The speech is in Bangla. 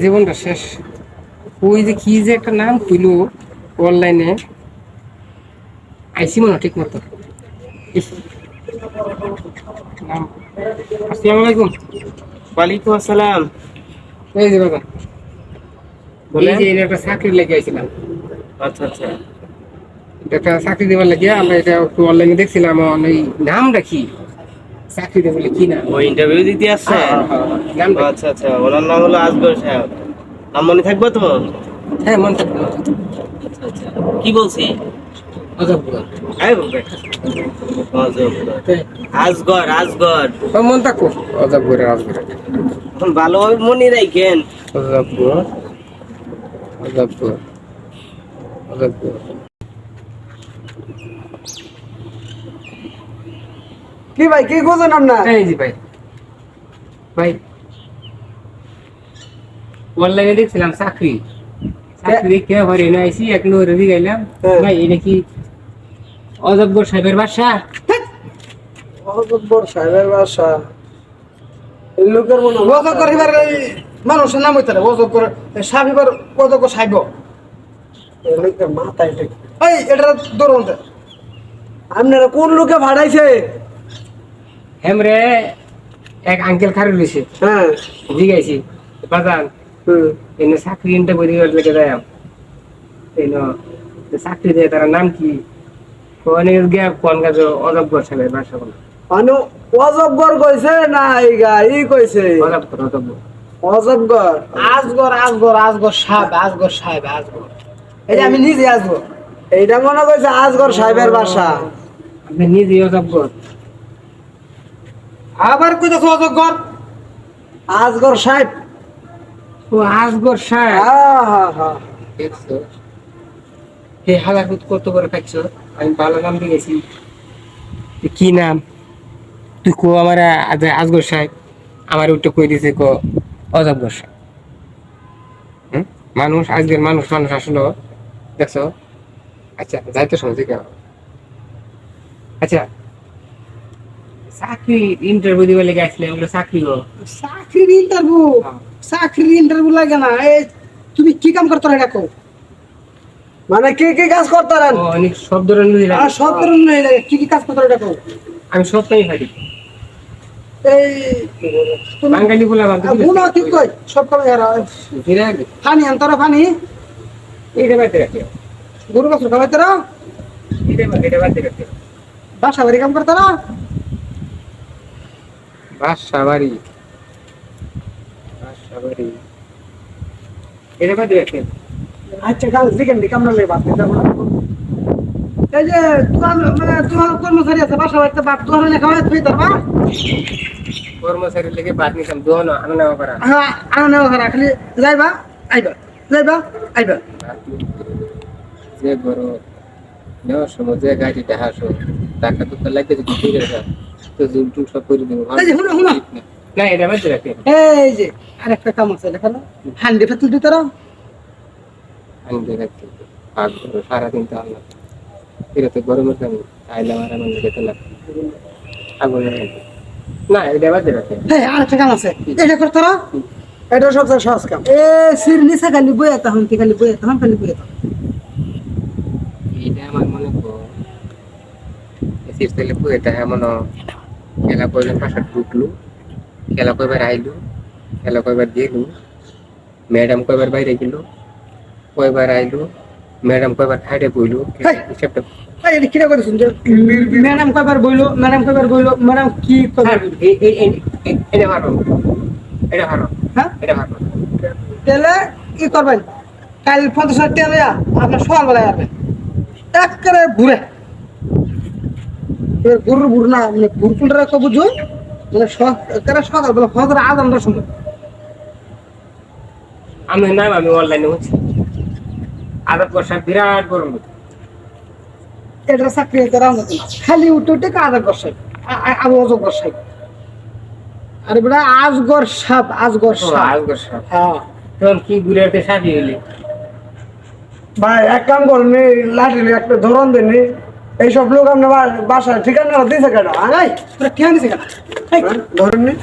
জীবনটা শেষ। ওই যে কি যে একটা নাম কইলো অনলাইনে, আইসি মনে ঠিক মতো নাম। আসসালামু আলাইকুম। ওয়ালাইকুম আসসালাম। এই যে বাবা, এই বলেন। যে এর একটা চাকরি লেগে আইছিলাম। আচ্ছা আচ্ছা। একটা চাকরি দেওয়ার লাগিয়া আমরা এটা একটু অনলাইনে দেখছিলাম। ওই নামটা কি, চাকরি দেবো বলে কি না? ও ইন্টারভিউ দিতে আসছেন? নামটা কি? আচ্ছা আচ্ছা, ওনার নাম হলো আজগর সাহেব। নাম মনে থাকবে তো? হ্যাঁ, মন থাকবে। আচ্ছা আচ্ছা, কি বলছি? অজগর। আরে বাবা, অজগর। আজগর আজগর। মন থাকো। অজগর অজগর ভালোভাবে মনে রাখেন। অজগর অজগর অজগর। কি ভাই কি খোঁজেন আপনার? এই জি ভাই, ভাই অনলাইনে দেখছিলাম চাকরি। চাকরি দেখে ঘরে এনে আইসি, এক লোক রেডি গাইলাম। হ্যাঁ। ভাই এটা কি অজগর সাহেবের বাসা? অজগর সাহেবের বাসা। এই লোকের মনে হয় অজগর এবার এই মানুষের নাম হইতে অজগর সাহেব এবার অজগর সাহেব। এই লোকের মাথায় ঠিক। এই এটা ধরুন তো। আপনারা কোন লোকে ভাড়াইছে? হেমরে এক আঙ্কেল খারু রয়েছে, হ্যাঁ। জিগাইছি বাজান এনে চাকরি ইন্টারভিউ দিবার লেগে যায়। এনে চাকরি দেয়, তার নাম কি? কোন গিয়া কোন গাছ অজগর সাহেবের বাসা বলে। মানে অজগর কইছে না ই কইছে? অজগর অজগর। অজগর আজগর আজগর আজগর সাহেব আজগর সাহেব আজগর। এই যে আমি নিজে আজগর। এইটা মনে কইছে আজগর সাহেবের বাসা। আপনি নিজে অজগর? আবার কইতাছে অজগর আজগর সাহেব। ও আজগর সাহেব। হা। দেখছো হে হালাকুত কত করে খাচ্ছো? আমি ভালো নাম দিয়ে গেছি। কি নাম তুই কো? আমার আজগর সাহেব আমার ওটা কই দিছে কো অজগর সাহেব। মানুষ আজকের মানুষ মানুষ আসলো, দেখছো? আচ্ছা যাইতে শুনছি কেন? আচ্ছা, চাকরি ইন্টারভিউ দিবার লেগে আসলে এগুলো চাকরি গো? চাকরির ইন্টারভিউ? চাকরির ইন্টারভিউ লাগে না। এই তুমি কি কাম করতে এটা কও? মানে কি কাজ করতারেন? ও অনেক সব ধরনের আর সব ধরনের কি কাজ করতে এটা কও? আমি সবটাই হারি। এই তুমি বাঙালি বলে গুনা ঠিক কই সব কাম এরা। পানি আনতারা পানি এইটা বাড়তে রাখি, গরু বাছুর খাওয়াইতারা, এটা বাড়তে রাখি। বাসা বাড়ি কাম করতারা। বাসা বাড়ি এটা বাড়তে রাখি। আচ্ছা কাল চিকেন দি কামড়া লই বাদ দিতে না। এই যে তোমার কর্মচারী আছে বাসা বাড়িতে বাদ দোহানে খাওয়াই তুই তারবা। কর্মচারীর লেগে বাদ নিতাম, দোনো আনা নেওয়া করা। হ্যাঁ আনা নেওয়া করা খালি যাইবা আইবা আইবা। যে বড় নেওয়ার সময় যে গাড়িটা হাসো টাকা তো লাগে, যদি ফিরে যা তো জুল টুল সব করে দেবো। এই যে শুনো না এটা বাড়তে রাখি। এই যে আরেকটা কাম আছে দেখানো হান্ডি ফাতুল দিতারা। আমি দেখাচ্ছি ভাগ করো সারাদিন তো আল্লাহ ফিরে গরমের কামি আইলাম আর আমার যেতে না আগুনের মধ্যে। না এটা বাড়তে রাখি। হ্যাঁ আরেকটা কাম আছে এটা করতারা। এটা সবচেয়ে সহজ কাম। এ সির নিচে খালি বইয়া তখন খালি বইয়া তখন খালি বইয়া তখন। এইটা আমার মনে কর এসির তেলে পুয়েটা এমন খেলা কইবার পাশে ঢুকলু, খেলা কইবার আইলু, খেলা কইবার গেলু, ম্যাডাম কইবার বাইরে গেল, কইবার আইলু, ম্যাডাম কইবার খাইডে বইলু। হিসাবটা এই এটা কিরা কইছুন যে ম্যাডাম কয়বার বইলো ম্যাডাম কি কইবার এটা ভালো, এটা ভালো, হ্যাঁ এটা ভালো। তাহলে কি করবেন? কাল 50,000 টাকা লইয়া আপনার সকালবেলায় আসবেন একেবারে ঘুরে। গরুর ভুর না মানে ভুর কোনটা একটা বুঝো মানে একেবারে সকালবেলা ফজর আজানটার সময়। আমি নাম আমি অনলাইনে হচ্ছি আদাব বর্ষা বিরাট গরম। এটা চাকরি হইতে রাম হতো না, খালি উঠে আজাদ বসাই আমি অজগ বসাই। আরে বেটা আজগর সাপ আজগর সাপ। আজগর সাহেব হ্যাঁ তখন কি ঘুরে উঠে সাজিয়ে এলি? ভাই এক কাম করুন লাঠি একটা ধরন দেন। এইসব লোক আপনার বাসায় ঠিকানা দিয়েছে কেন? আনাই তোরা কেন দিছে কেন ধরেন নি?